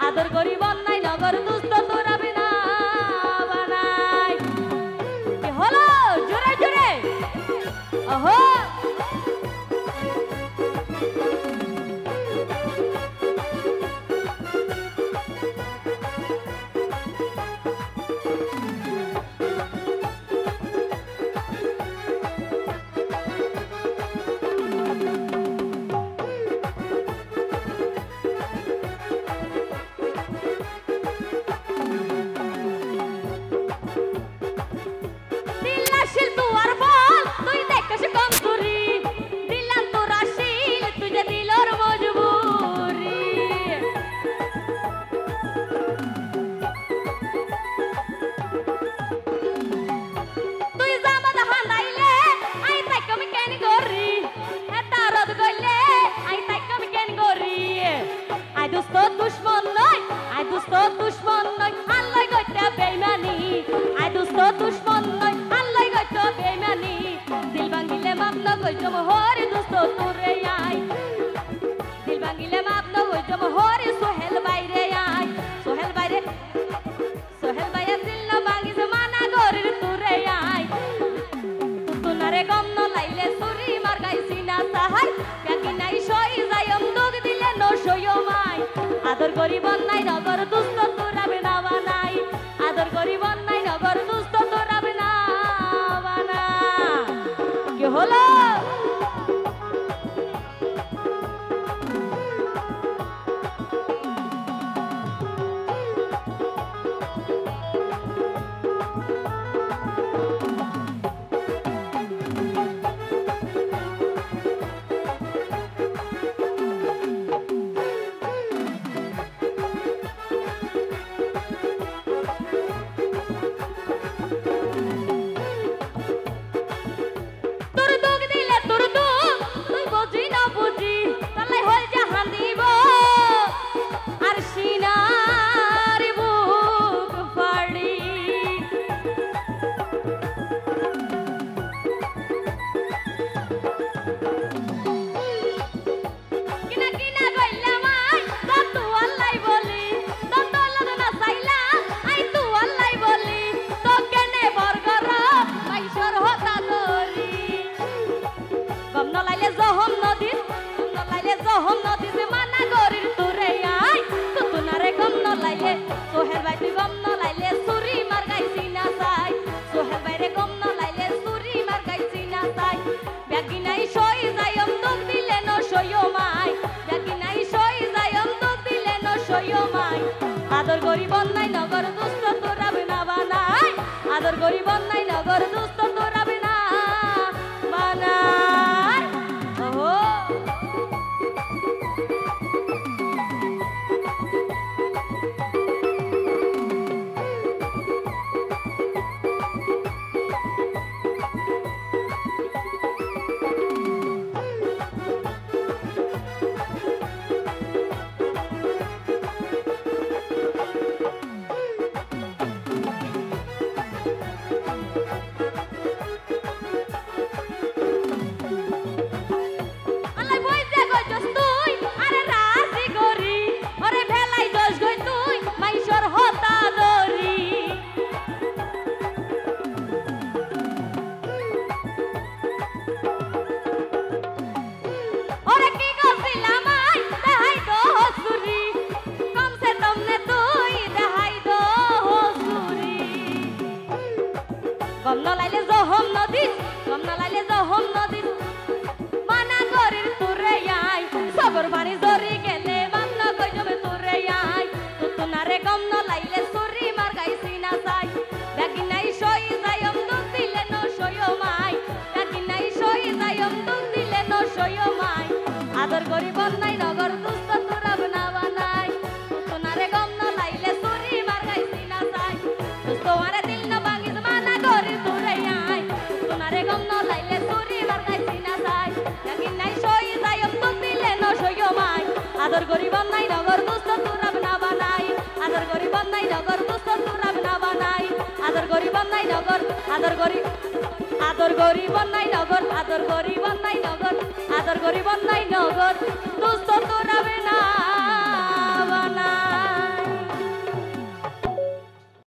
আদর করিব নাই নগর দুস্থ তোরা বিনা বানাই কি হলো জোরে জোরে ওহো দুশ্মন নয় আল্লাহ গইতে বেইমানি আই দুষ্ট দুশ্মন নয় আল্লাহ গইতে বেইমানি দিল ভাঙিলে মাপ না কইছো হরি দুষ্ট তোরে আই দিল ভাঙিলে মাপ না কইছো হরি সোহেল বাইরে আই সোহেল বাইরে দিল না ভাঙিস মানা গরির তোরে আই তুনারে গম ন লাইলে সুরি মার গাইছি না সাহাই ব্যাকি নাই সই যায়ম দুগ দিলে ন সইও মাই আদর করিব নাই নগর দুষ্ট তোরা বিনা বানাই আদর করিব নাই নগর দুষ্ট তোরা বিনা বানা কি হলো সোহেল ভাই তুই গম ন লাইলে সুরি মার গাইছি না চাই সোহেল ভাইরে গম ন লাইলে সুরি মার গাইছি না চাই ব্যাগি নাই সই যায়ম দুগ দিলে ন সইও মাই ব্যাগি নাই সই যায়ম দুগ দিলে ন সইও মাই আদর করিব নাই নগর দুষ্ট তোরা বিনা বানাই আদর করিব নাই নগর দুষ্ট তোরা বিনা বানাই ওহো গম ন লাইলে জহম নদী মানা গরির তোরে আই সগর বাড়ি জরি গেলে মামলা কই যাবে তোরে আই তুনারে গম ন লাইলে সুরি মার গাইছি না চাই ব্যাগি নাই সই যায়ম দুগ দিলে ন সইও মাই ব্যাগি নাই সই যায়ম দুগ দিলে ন সইও মাই আদর করিব নাই নগর দুষ্ট তোরা বিনা বানাই তুনারে গম ন লাইলে সুরি মার গাইছি না চাই তোমারে দিল না ভাঙিস মানা গরির তোরে আই তুনারে গম ন লাইলে সুরি মার গাইছি না চাই ব্যাগি নাই সই যায়ম দুগ দিলে ন সইও মাই আদর করিব নাই নগর দুষ্ট তোরা বিনা বানাই আদর করিব নাই নগর দুষ্ট তোরা বিনা বানাই আদর করিব নাই নগর আদর করিব নাই নগর আদর করিব নাই নগর আদর করিব নাই নগর দুষ্ট তোরা বিনা